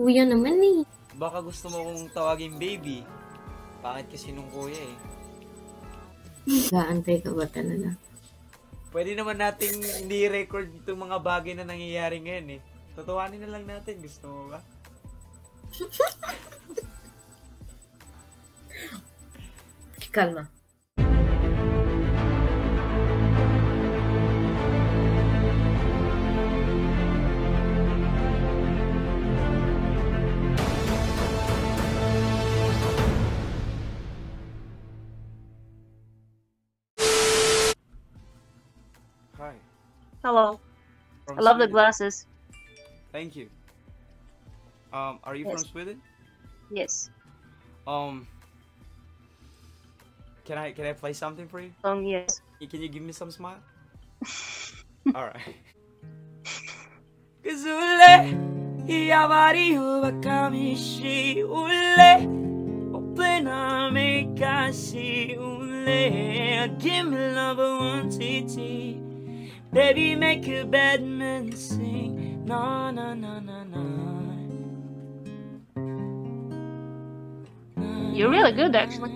Kuya naman eh. Baka gusto mo kong tawagin baby. Pangit kasi nung kuya eh. Gaantay ka ba talaga? Pwede naman nating hindi record itong mga bagay na nangyayari ngayon eh. Tutuwanin na lang natin. Gusto mo ba? Kalma. Hi. Hello. From I love the Sweden. glasses. Thank you. Are you Yes. from Sweden? Yes. Can I play something for you? Yes. Can you give me some smile? Alright. Kazule Yabari Bakamishi Ule Oplena Mekashi Ule Give me love one TT Baby make a bad man sing Na na na na na. You're really good, actually.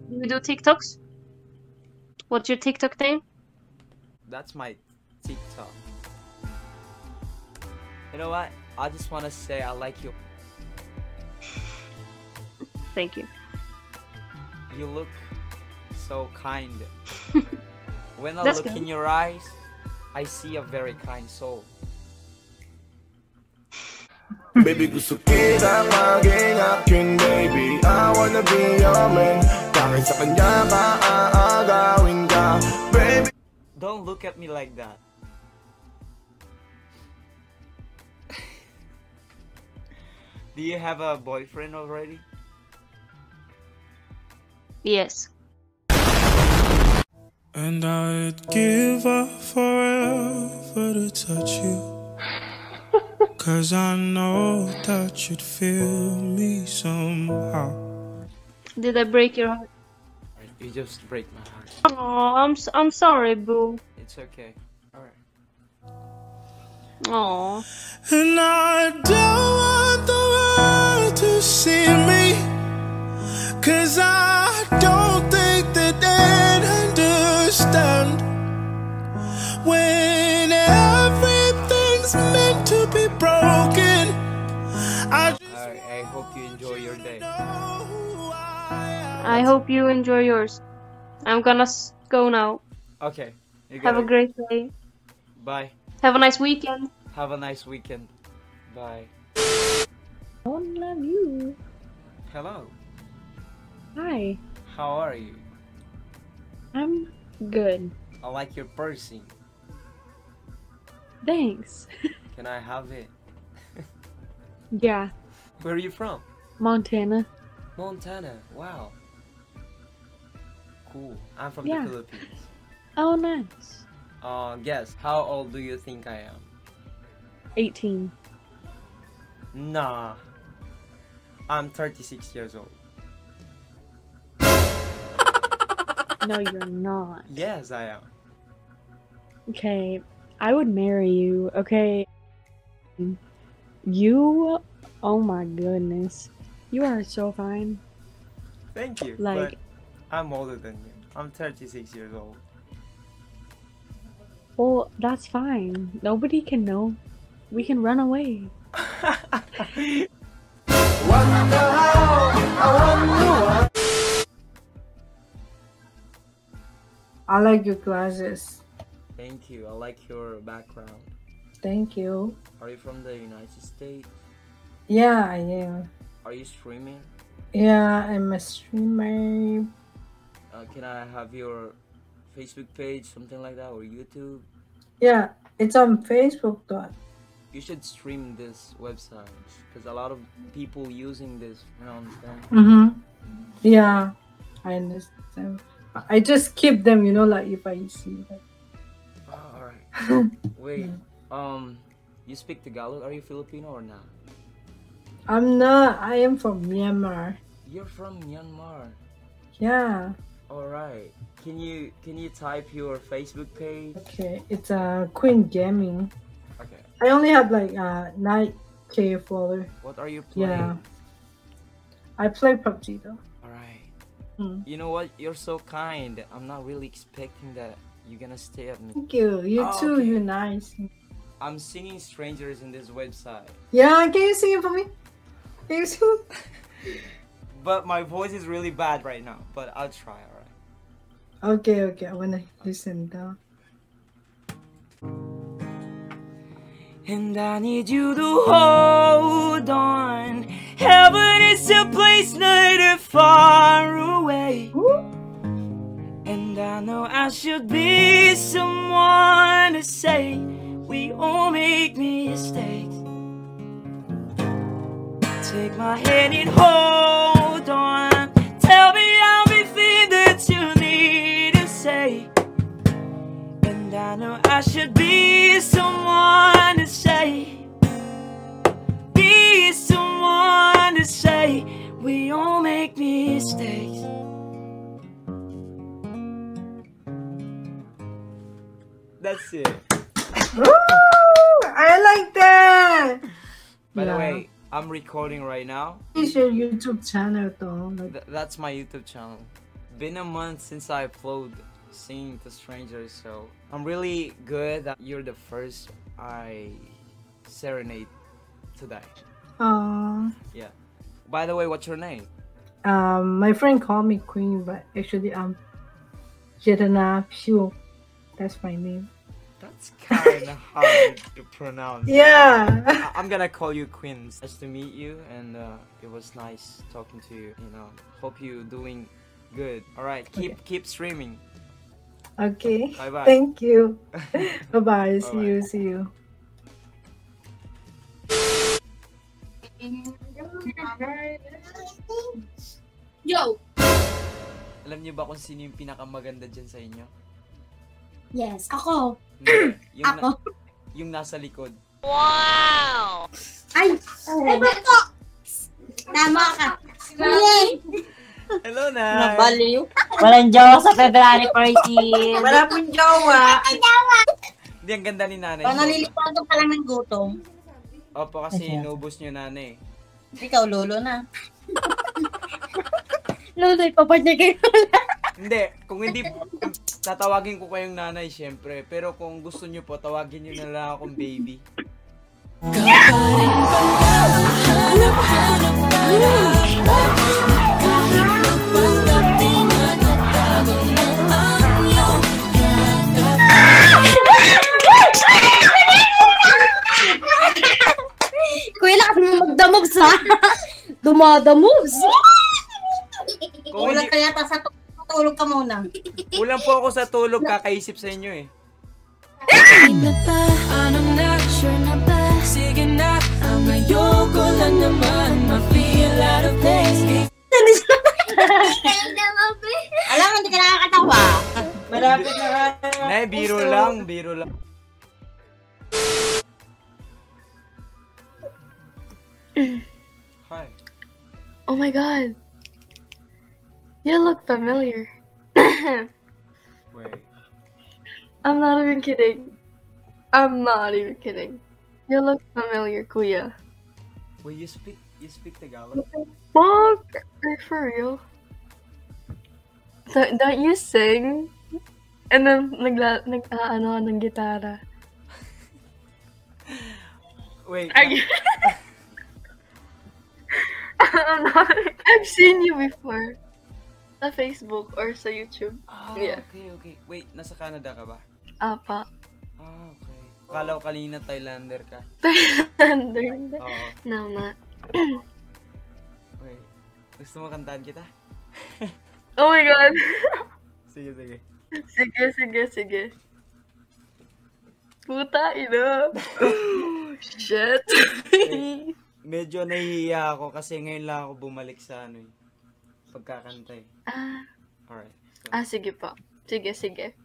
Do you do TikToks? What's your TikTok name? That's my TikTok. You know what? I just want to say I like you. Thank you. You look so kind. When I That's look good. in your eyes, I see a very kind soul. Baby, gusto kita maging akin, baby. I wanna be your man. Kahit sa kanya ka aagawin ka, baby. Don't look at me like that. Do you have a boyfriend already? Yes. And I'd give up forever to touch you. 'Cause I know that you'd feel me somehow. Did I break your heart? You just break my heart. Oh, I'm sorry, boo. It's okay. Alright. Oh. And I don't want the world to see me, 'cause I don't think that they'd understand when everything's meant to be broken. I hope you enjoy your day. I hope you enjoy yours. I'm gonna go now. Okay. You Have a gotta- great day. Bye. Have a nice weekend. Have a nice weekend. Bye. I love you. Hello. Hi. How are you? I'm good. I like your piercing. Thanks. Can I have it? Yeah. Where are you from? Montana. Montana. Wow. Cool. I'm from Yeah. the Philippines. Oh, nice. Guess, how old do you think I am? 18. Nah. I'm 36 years old. No, you're not. Yes, I am. Okay, I would marry you, okay? You, oh my goodness. You are so fine. Thank you. Like- but I'm older than you. I'm 36 years old. Well, that's fine. Nobody can know. We can run away. I like your glasses. Thank you. I like your background. Thank you. Are you from the United States? Yeah, I am. Are you streaming? Yeah, I'm a streamer. Can I have your Facebook page, something like that, or YouTube? Yeah, it's on Facebook though. You should stream this website because a lot of people using this. You know, understand? Mm-hmm. Yeah, I understand. I just keep them, you know, like if I see them. Oh, all right. Wait. You speak Tagalog? Are you Filipino or not? I'm not. I am from Myanmar. You're from Myanmar. Yeah. All right. Can you type your Facebook page? Okay. It's Queen Gaming. Okay. I only have like 9K follower. What are you playing? Yeah. I play PUBG though. Alright. Mm. You know what? You're so kind. I'm not really expecting that you're gonna stay at me. Thank you. You Oh, too. okay. You're nice. I'm singing Strangers in this website. Yeah, can you sing it for me? Can you sing? But my voice is really bad right now. But I'll try, alright? Okay, okay. I wanna listen down. And I need you to hold on. Heaven is a place not too far away. And I know I should be someone to say we all make mistakes. Take my hand and hold on. Tell me everything that you need to say. And I know I should be someone to say. Be someone to say we all make mistakes. That's it. Woo! I like that. By the Yeah. way, I'm recording right now. It's your YouTube channel though. Like, That's my YouTube channel. Been a month since I upload Singing to Strangers, so I'm really good that you're the first I serenade today. Yeah. By the way, what's your name? my friend called me Queen, but actually I'm Jedana Pugh. That's my name. That's kind of hard to pronounce. Yeah. I'm gonna call you Queen. Nice to meet you, and it was nice talking to you. You know, hope you're doing good. All right, keep streaming. Okay. Bye bye. Thank you. Bye bye. See Bye-bye. you. See you. Yo! Alam niyo ba kung sino yung pinakamaganda dyan sa inyo? Yes, ako. Hindi, yung, Ako. yung nasa likod. Ay! Ito! Tama ka. Yay! Hello, Nay! Nabaliw. Walang jowa sa February 14. Wala pong jowa. Hindi, ang ganda ni Nanay. O, nalilipan ka pa lang ng gutom. Opo, kasi inubos niyo Nanay. Ikaw, lolo na. Lolo, ipapartner kayo. Hindi, kung hindi, tatawagin ko kayong nanay, syempre. Pero kung gusto niyo po, tawagin niyo na lang akong baby. Kuya, lakas mo magdamogs ha. Dumadamogs. Kung Kulang hindi, ka yata sa tulog ka muna. kulang po ako sa tulog, kakaisip sa inyo eh. Anong na, sure na ba? Sige na, ang ayoko lang naman ma-feel out of place. Alam mo, hindi ka nakakatawa. Malapit na nga. Nay, biro lang, biro lang. Hi. Oh my god. You look familiar. Wait. I'm not even kidding. I'm not even kidding. You look familiar, Kuya. Wait, you speak Tagalog? Fuck! Are you for real? Don't you sing? And then, nag-ano ng gitara. Wait. Are you... I'm not... I've seen you before. Sa Facebook or sa YouTube. Ah, Yeah. okay. Wait, nasa Canada ka ba? Apa. Ah, okay. Akala ko kanina Thailander ka. Thailander. Oo. Nama. Wait. Gusto mo kantahan kita? Oh my god. Sige. Sige. Puta, ina. Shit. Medyo nahihiya ako kasi ngayon lang ako bumalik sa ano eh. Pagkakanta eh. Alright. So, Sige po. Sige.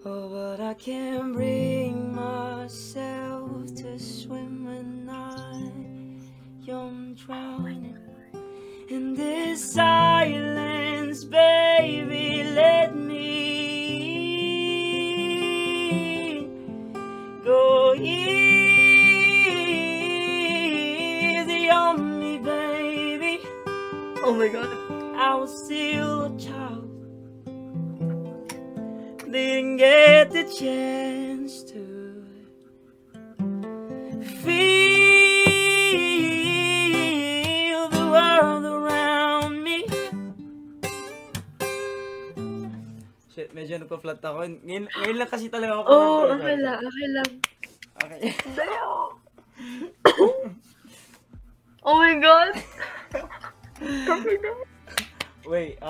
oh, but I can't bring myself to swim when I'm drowning in this silence, baby. Let me didn't get the chance to feel the world around me. Shit, medyo nagpa-flat ako. Ngayon lang kasi talaga ako. Oo, okay lang, okay lang. Okay. Oh my God! Wait,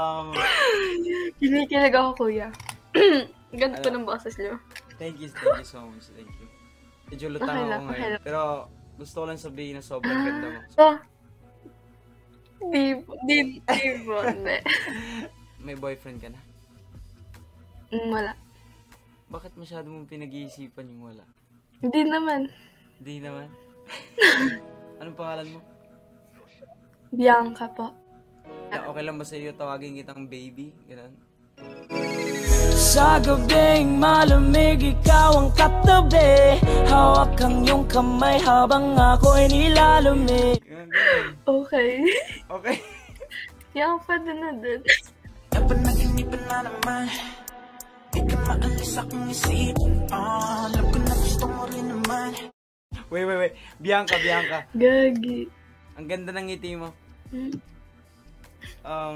Kinikilig ako, kuya. Ganda po ng boses niyo. thank you so much. Thank you. Medyo lutang Okay ako lang, okay ngayon. lang. Pero gusto ko lang sabihin na sobrang ganda mo. Di po, hindi. May boyfriend ka na? Wala. Bakit masyado mong pinag-iisipan yung wala? Hindi naman. Hindi naman. Anong pangalan mo? Bianca po. Okay lang ba sa iyo tawagin kitang baby? Ganun. Sa gabing malamig, ikaw ang katabi. Hawak ang iyong kamay habang ako'y nilalamig. Okay. Okay. Yan, pwede na din. Napanaginipan na naman. Di ka maalis akong isipin. Alam ko na gusto mo rin naman. Wait. Bianca. Gagi. Ang ganda ng ngiti mo.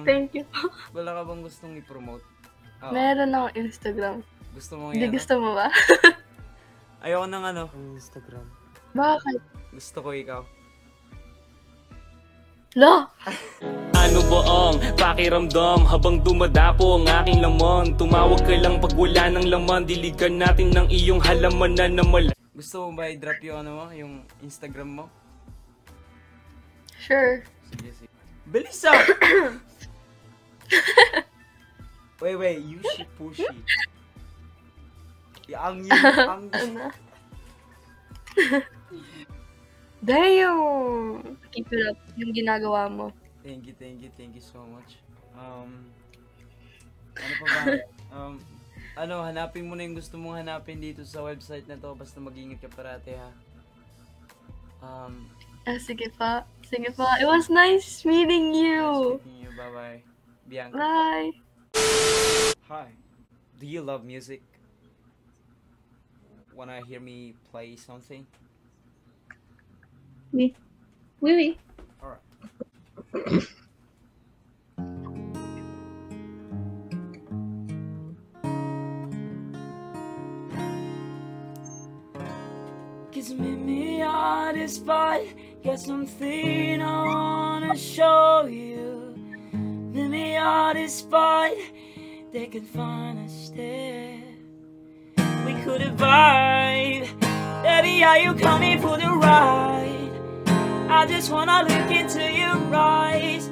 Thank you. Wala ka bang gustong i-promote? Meron akong Instagram. Gusto mo Hindi yan? gusto mo ba? Ayoko ng Instagram. Bakit? Gusto ko ikaw. Lo! Ano ba ang pakiramdam habang dumadapo ang aking laman? Tumawag ka lang pag wala ng laman. Diligan natin ng iyong halaman na namala. Gusto mo ba i-drop yung Instagram mo? Sure. Sige. Bilis ah! Wait, Yushi-pushi. Ang Damn! Keep it up yung ginagawa mo. Thank you so much. Ano pa ba? Hanapin mo na yung gusto mong hanapin dito sa website na to. Basta mag-ingat ka parate ha. Sige pa. It was nice meeting you. Bye-bye. Bianca. Bye. Hi. Do you love music? Wanna hear me play something? Oui. Alright. Cause meet me at this spot. Got something I wanna show you. Meet me at this spot. They can find us there. We could vibe. Baby, are you coming for the ride? I just wanna look into your eyes.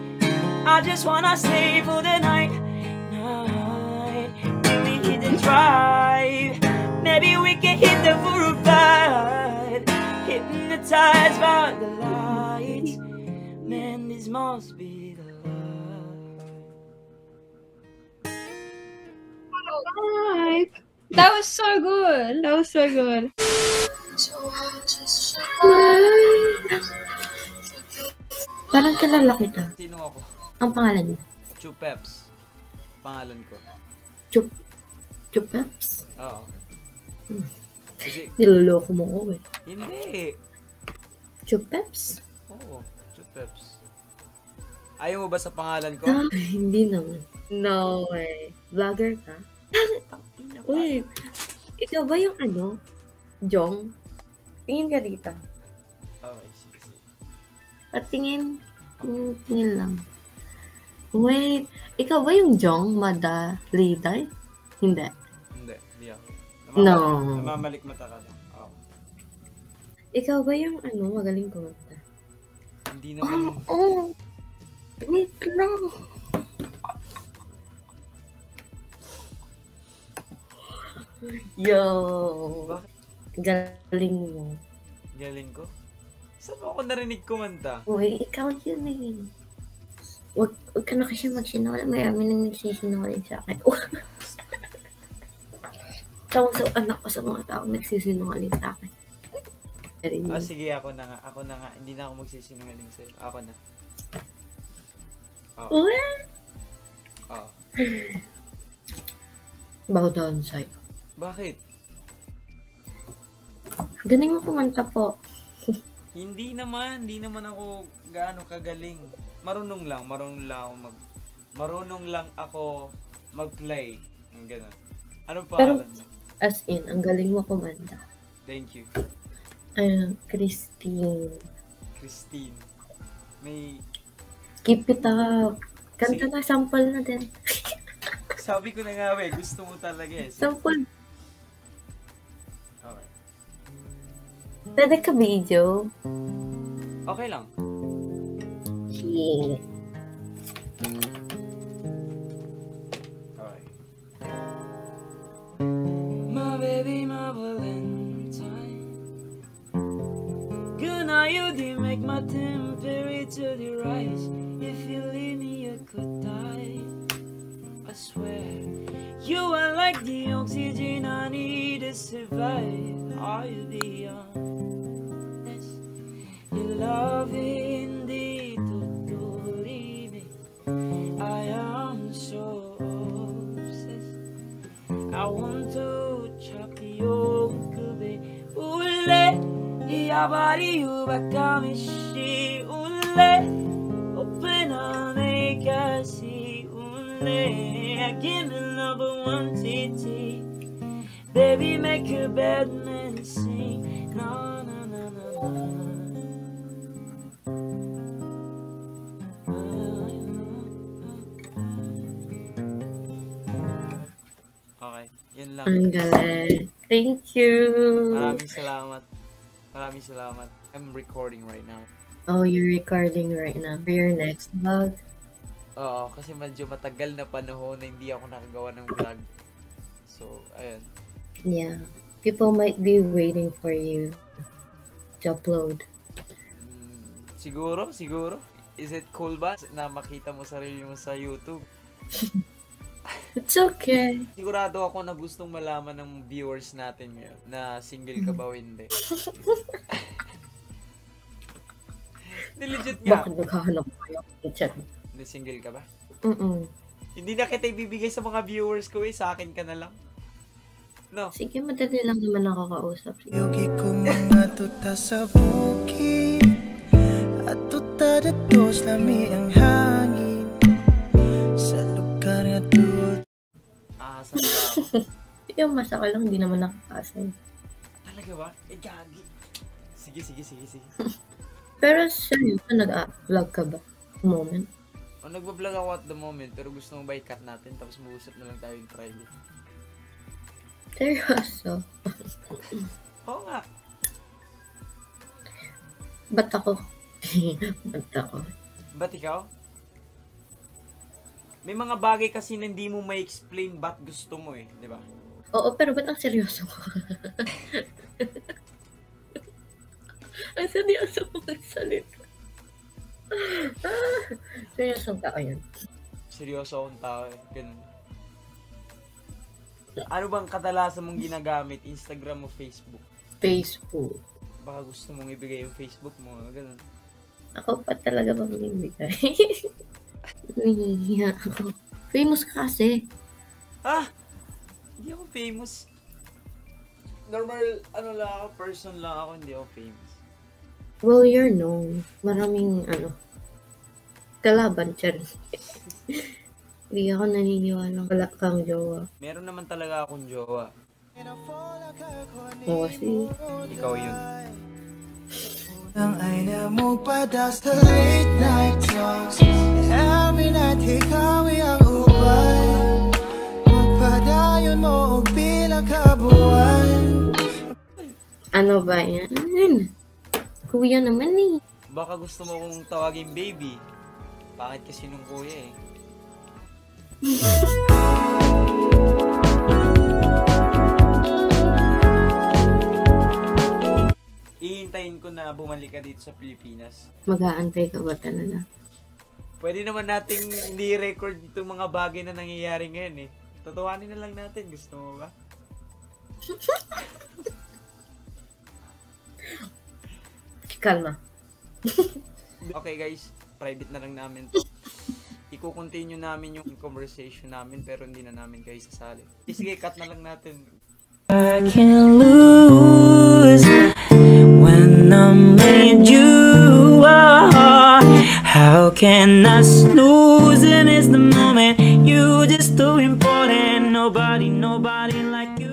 I just wanna stay for the night. Maybe hit the drive. Maybe we can hit the full ride. Hypnotized by the lights. Man, this must be the Hi. That was so good. Parang kilala kita. Sino ako? Ang pangalan niya? Chupeps. Pangalan ko. Chupeps? Oo. Kasi, Niloloko mo ko eh. hindi. Chupeps? Oo, Chupeps. Ayaw mo ba sa pangalan ko? Hindi naman. No way. Vlogger ka? Uy, ikaw ba yung Jong? Tingin ka dito. Okay, sige. Patingin. Tingin lang. Wait, ikaw ba yung Jong Madaliday? Hindi. Hindi ako. No. Namamalik mata ka lang. Oo. Ikaw ba yung magaling kumanta? Hindi naman. Wait lang. Yo. Galing mo. Galing ko? Saan mo ako narinig kumanta? Uy, ikaw yun eh. Wag ka na kasi magsinungaling. Marami nang nagsisinungaling sa akin. Tawag sa anak ko sa mga tao nagsisinungaling sa akin. Sige, ako na nga. Hindi na ako magsisinungaling sa'yo. Ako na. Oo. Bow down sa'yo. Bakit? Galing mo kumanta po. Hindi naman ako gaano kagaling. Marunong lang ako mag-play. Ang gano'n. Ano pa? Pero, as in, ang galing mo kumanta. Thank you. Christine. May... Keep it up. Kanta na, sample na din. Sabi ko na nga, gusto mo talaga eh. Sample. Okay. Pwede ka video? Okay lang. Yeah. Okay. My baby, my Valentine. Good night, you did make my temperature rise. If you leave me, I could die. I swear, you are like the oxygen I need to survive. Are you the honest? Your love indeed me. I am so obsessed. I want to chop your kube. Ule, yabari ubakami shi ule. Open on a kasi ule. Give me number one TT. Baby, make a bad man sing. Na na na na na. Okay, yun lang. Ang galing. Thank you. Maraming salamat. I'm recording right now. Oh, you're recording right now for your next vlog? Oo, kasi medyo matagal na panahon na hindi ako nakagawa ng vlog. So, ayun. Yeah. People might be waiting for you to upload. Siguro. Is it cool ba na makita mo sarili mo sa YouTube? It's okay. Sigurado ako na gustong malaman ng viewers natin ngayon na single ka ba o hindi. Legit nga. Bakit naghahanap kayo? Hindi, single ka ba? Hindi na kita ibibigay sa mga viewers ko sa akin ka na lang. No? Sige, madali lang naman nakakausap. Yogi ko mga tuta sa bukid at tuta datos lami ang hangin sa lugar na tulad. Saan ba ako? Yung masaka lang, hindi naman nakakasay. Talaga ba? Gagi. Sige. Pero seryoso, nag-vlog ka ba? Moment? Nagbablog ako at the moment, pero gusto mo ba i-cut natin tapos mag-usap na lang tayo in private? Seryoso? Oo nga. Ba't ako? Ba't ikaw? May mga bagay kasi na hindi mo ma-explain ba't gusto mo di ba? Oo, pero ba't ang seryoso ko? Ang seryoso mo magsalita. Seryosong tao yan. Seryoso akong tao Ganun. Ano bang kadalasan mong ginagamit? Instagram o Facebook? Facebook. Baka gusto mong ibigay yung Facebook mo, ganun. Ako pa talaga magbibigay. Nahihiya ako. Famous ka kasi. Hindi ako famous. Normal, lang ako, person lang ako, hindi ako famous. Well, you're known. Maraming, kalaban dyan. Hindi ako naniniwala wala kang jowa. Meron naman talaga akong jowa. Oo, kasi. Ikaw yun. Ang ay na mo padas the late night talks. Every night ikaw ang ubay. Magpadayon mo og bilang kabuan. Ano ba yan? Kuya naman Baka gusto mo kong tawagin baby. Bakit kasi nung kuya Ihintayin ko na bumalik ka dito sa Pilipinas. Mag-aantay ka ba talaga? Pwede naman nating hindi record itong mga bagay na nangyayari ngayon Totohanin na lang natin. Gusto mo ba? Kalma. Okay guys, private na lang namin to. i-continue namin yung conversation namin pero hindi na namin kayo sasali. Sige, cut na lang natin. I can lose when I'm with you. How can I snooze? And it's the moment you just too important. Nobody like you.